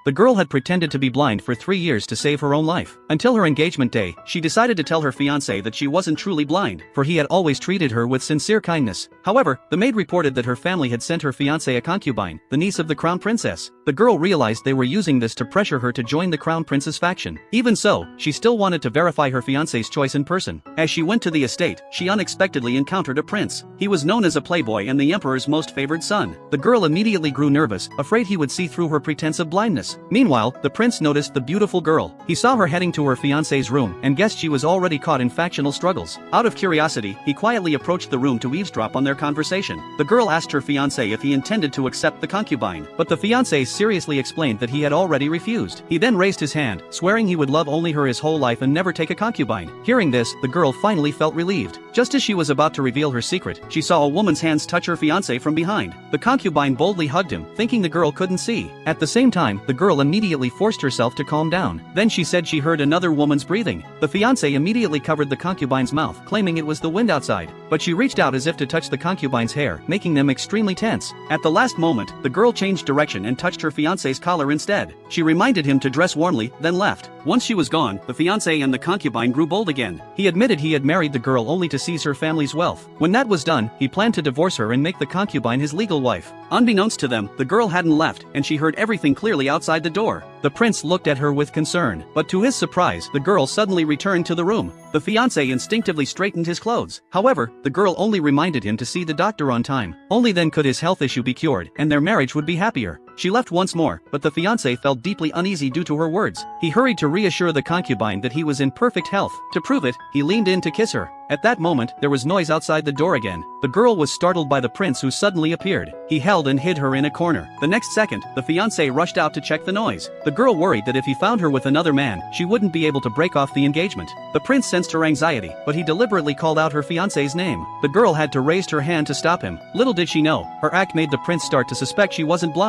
The girl had pretended to be blind for 3 years to save her own life. Until her engagement day, she decided to tell her fiancé that she wasn't truly blind, for he had always treated her with sincere kindness. However, the maid reported that her family had sent her fiancé a concubine, the niece of the crown princess. The girl realized they were using this to pressure her to join the crown prince's faction. Even so, she still wanted to verify her fiancé's choice in person. As she went to the estate, she unexpectedly encountered a prince. He was known as a playboy and the emperor's most favored son. The girl immediately grew nervous, afraid he would see through her pretense of blindness. Meanwhile, the prince noticed the beautiful girl. He saw her heading to her fiancé's room and guessed she was already caught in factional struggles. Out of curiosity, he quietly approached the room to eavesdrop on their conversation. The girl asked her fiancé if he intended to accept the concubine, but the fiancé seriously explained that he had already refused. He then raised his hand, swearing he would love only her his whole life and never take a concubine. Hearing this, the girl finally felt relieved. Just as she was about to reveal her secret, she saw a woman's hands touch her fiancé from behind. The concubine boldly hugged him, thinking the girl couldn't see. At the same time, the girl immediately forced herself to calm down. Then she said she heard another woman's breathing. The fiancé immediately covered the concubine's mouth, claiming it was the wind outside. But she reached out as if to touch the concubine's hair, making them extremely tense. At the last moment, the girl changed direction and touched her fiancé's collar instead. She reminded him to dress warmly, then left. Once she was gone, the fiancé and the concubine grew bold again. He admitted he had married the girl only to seize her family's wealth. When that was done, he planned to divorce her and make the concubine his legal wife. Unbeknownst to them, the girl hadn't left, and she heard everything clearly outside the door. The prince looked at her with concern, but to his surprise, the girl suddenly returned to the room. The fiancé instinctively straightened his clothes. However, the girl only reminded him to see the doctor on time. Only then could his health issue be cured, and their marriage would be happier. She left once more, but the fiancé felt deeply uneasy due to her words. He hurried to reassure the concubine that he was in perfect health. To prove it, he leaned in to kiss her. At that moment, there was noise outside the door again. The girl was startled by the prince who suddenly appeared. He held and hid her in a corner. The next second, the fiancé rushed out to check the noise. The girl worried that if he found her with another man, she wouldn't be able to break off the engagement. The prince sensed her anxiety, but he deliberately called out her fiancé's name. The girl had to raise her hand to stop him. Little did she know, her act made the prince start to suspect she wasn't blind.